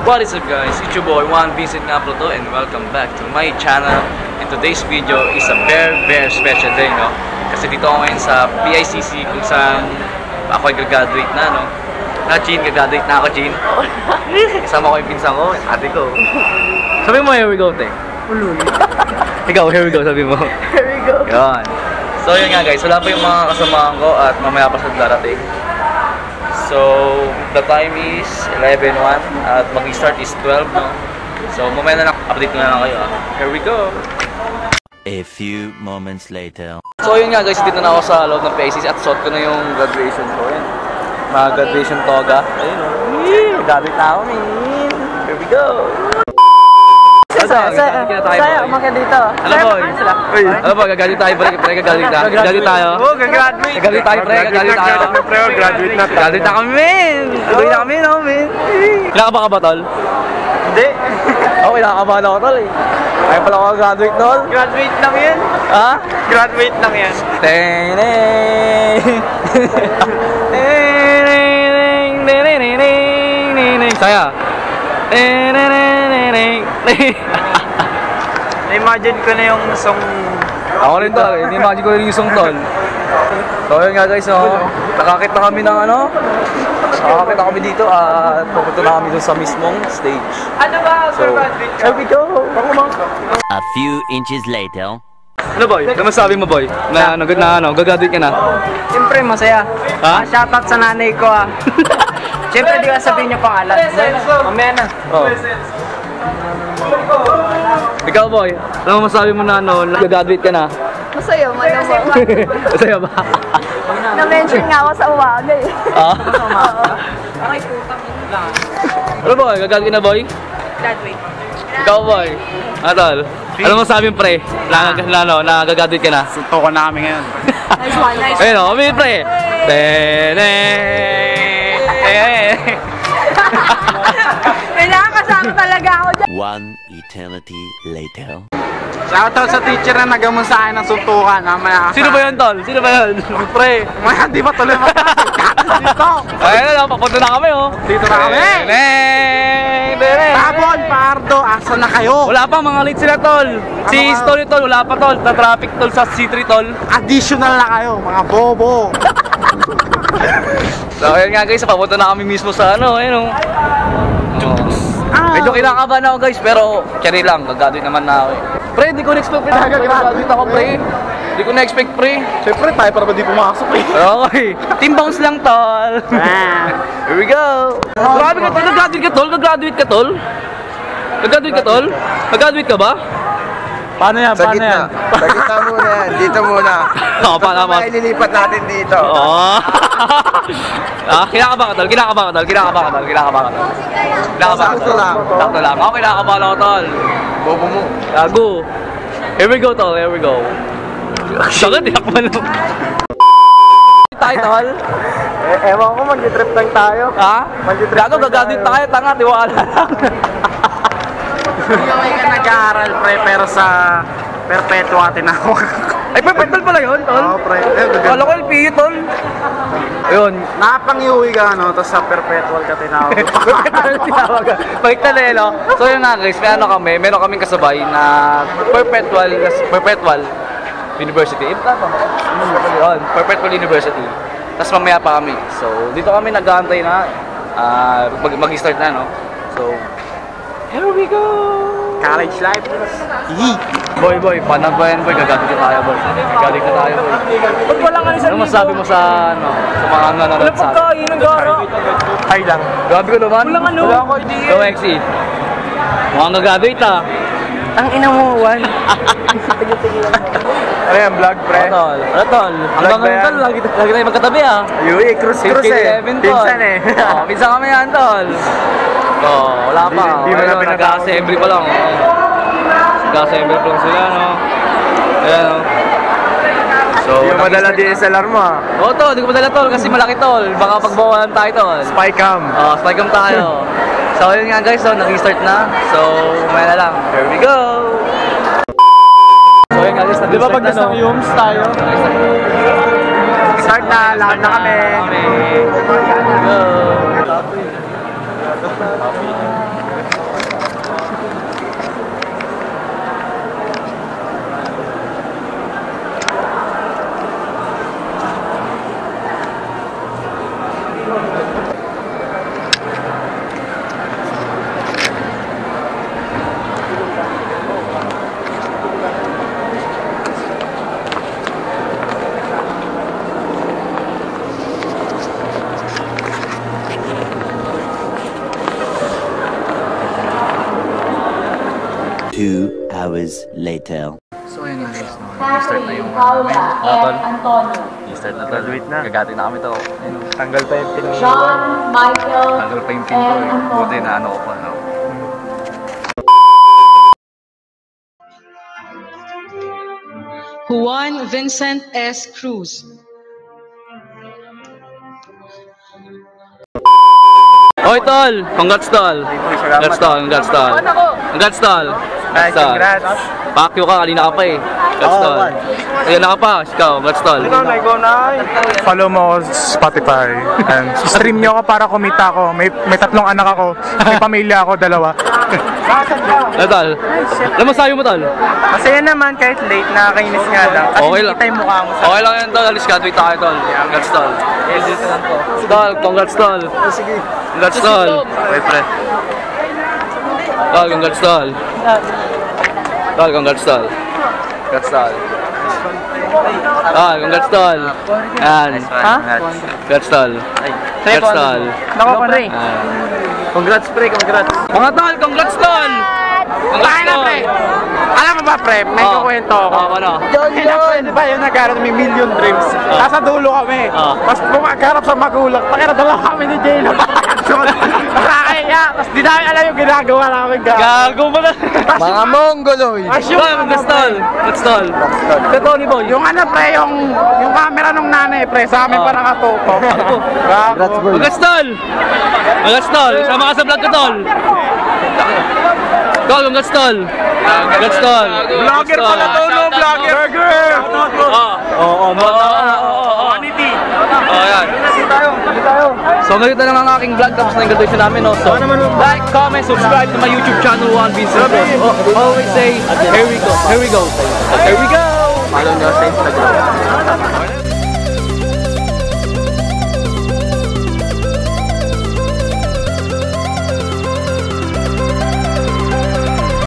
What is up guys, it's your boy Juan Vincent Ngaploto and welcome back to my channel. And today's video is a very special day, no? Kasi dito ako ngayon sa PICC kung saan ako ay gagraduate na, no? Chin, gagraduate na ako, Chin. Kasama ko yung pinsan ko, ate ko. Sabi mo, here we go, te. Ulul. Ikaw, here we go, sabi mo. Here we go. Yan. So yun nga guys, wala pa yung mga kasamahan ko at mamaya pa sa darating. So, the time is 11:01 at mag-start is 12, no? So, mamaya na lang, update ko na lang kayo, ah. Here we go! A few moments later. So, yun nga guys, dito na ako sa loob ng PICC at suot ko na yung graduation ko. Yan. Mga graduation toga. Ayun, no? Graduate na ako, man! Here we go! Saya, umakyat dito. Ano boy? Ano boy, gagalit tayo pre, gagalit tayo. Gagalit tayo. Oo, gagraduate. Gagalit tayo pre, gagalit tayo. Graduate na. Gagalit na kami, men. Gagalit na kami, no, men. Kinakabahan ka ba, tol? Hindi. Oo, kinakabahan ako, tol, eh. Kaya pala ako graduate, tol. Graduate lang yan. Ha? Graduate lang yan. Saya. Na-imagine ko na yung song. Ako rin tol, ini-imagine ko rin yung song tol. So yun nga guys, no? Nakakit na kami ng ano? Nakakit na kami dito at pupunta na kami doon sa mismong stage. Ano ba? So, here we go! A few inches later. Ano boy? Ano masabi mo boy? Na gagraduate ka na? Siyempre, masaya. Ha? Shoutout sa nanay ko, ah. Siyempre, di ka sabihin niyo pangalan. Mamaya na. Oh. Ikaw boy, ano masabi mo na gagraduate ka na? Masaya, malamang. Masaya ba? Na-mention nga ako sa uwaga eh. Ah? Ano boy? Gagraduate ka na boy? Graduate. Ikaw boy? Atol? Ano masabi mo pre? Na gagraduate ka na? Suntukan na kami ngayon. Nice one, nice one. Ayun o, kami pre! Kailangan kasama talaga ako dyan. One eternity later. Shoutout sa teacher na nagamon sa akin ng suntukan. Sino ba yun tol? Sino ba yun? Pre! Mamaya, di ba tuloy dito? Ayun na, papunta na kami oh! Dito na kami! Tabon, Pardo, asa na kayo? Wala pa, mga late sila tol! Si Story tol, wala pa tol! Na-traffic tol sa C3 tol! Additional na kayo, mga bobo! So ayun nga guys, papunta na kami mismo sa ano, ayun oh! Medyo kinakabahan ako guys, pero cherry lang, gagadoy naman na ako eh. Pre, di ko na-expect pre, gagadoy ako pre. Di ko na-expect pre. Siyempre, tayo para ba di pumasok eh? Okay, team bounce lang tol. Here we go. Grabe ka tol, nag-graduate ka tol, nag-graduate ka tol. Nag-graduate ka tol? Nag-graduate ka ba? Paano yan? Sa gitna. Sa gitna muna yan. Dito muna. Oo, paano ba? Ililipat natin dito. Oo. Kinakabahan ka tol, kinakabahan ka tol, kinakabahan ka tol, kinakabahan ka tol. Kinakabahan ka Sakto tol. lang. Sakto lang. Ako kinakabahan ako tol. Bobo mo. Gago. Here we go tol, here we go. Sakit, yak man mo. Tayo tol. Ewan ko, mag-trip lang tayo. Ha? Gago, gagadit tayo, tanga, tiwala lang. Hindi ako ka nag-aaral, pre, pero sa perpetua tinawag. Ay, perpetual pala yun, tol? Oo, pre. Kala ko LPU, tol. Ayun. Nakapang-iuwi ka, no? Tapos sa perpetual ka tinawag. Perpetual tinawag. Baliktad eh, no? So yun nga guys, meron kaming kasabay na perpetual university. Yun, perpetual university. Tapos mamaya pa kami. So, dito kami nag-aantay na mag-start na, no? So, here we go! College life. Boy, paano ba yan, boy? Gagalit ka tayo, boy. Gagalit ka tayo, boy. Ba't walang alisan Ano masabi mo sa mga nanonood sa atin? pagkain ng gara? Ay lang. Grabe ko naman. Walang ano? Wala ko idea. Go, XE. Mukhang nag-graduate, ah. Ang ina mo, Juan. Ano yan, vlog, pre? Tol. Ano, tol? Hanggang ba yan? ngayon, tol. Lagi tayo magkatabi, ah. Yui, cruise eh. 57, tol. Pinsan eh. Oo, pinsan kami yan, tol. Oo, wala pa. Di mo na Ayun, pinatawag. nag-assembly pa lang. Nag-assembly pa lang sila, no? Ayan, no? So, Hindi mo madala DSLR mo, ah. Oo, tol. Hindi ko madala, tol. Kasi malaki, tol. Baka pagbawalan tayo, tol. Spycam. Spycam tayo. So, yun nga guys, so, nag-start na. So, umaya na lang. Here we go! So, yun nga guys, Di ba pag gusto ng Yums tayo? Start na, lakad na kami. Go! hours later. So ayun nga guys, start na yung namin. I-start na tol. Graduate na. Gagati na kami to. Ayun, Tanggal pa yung pinong John, Michael, tanggal pa yung pinto eh. Buti na ano ko pa. No? Juan Vincent S. Cruz. Oy tol! Congrats tol! Congrats tol! Congrats tol! Congrats tol! Ay, congrats. Pakyo ka, kanina ka pa eh. Congrats tol! Ayan na ka pa, ikaw, congrats tol! Ikaw na. Follow mo ako sa Spotify. And stream nyo ako para kumita ako. May 3 anak ako. May pamilya ako, 2. Ano tol? Alam mo sayo mo tol? Masaya naman kahit late, nakakainis nga lang. Kasi Okay lang. kita yung mukha mo sa... Okay lang yan tol, alis graduate tayo tol. Congrats tol! Tol, congrats tol! Congrats tol! Wait pre. Tol, congrats tol! Tol, congrats tol! Congrats tol! Tol, congrats tol! Yan! Ha? Congrats tol! Congrats tol! Nako pre. Congrats pre, congrats! Mga tol, congrats tol! Congrats tol! Alam mo ba pre, may kukwento ako. Ano? Pwede ba yung nagkaroon may million dreams? Nasa dulo kami. Tapos pumagarap sa magulang. Pakiradala kami ni J-Lo. Nakakaya. Tapos di namin alam yung ginagawa namin. Gago mo na! Mga Mongoloy. Tol, congrats tol! Congrats tol! Ito Tony Boy! Yung ano pre, yung camera nung nanay pre, sa amin pa nakatutok. Gago. Congrats tol! Congrats tol! Sama ka sa vlog ko tol! Tol, congrats tol! Congrats tol! Vlogger pala to, no? Vlogger. Burger. Oo, Vanity. yan. So ganito lang ang aking vlog tapos na yung graduation namin, no? So, like, comment, subscribe to my YouTube channel, Juan Vincent Cruz. Always say, here we go, here we go. Here we go! Follow nyo sa Instagram.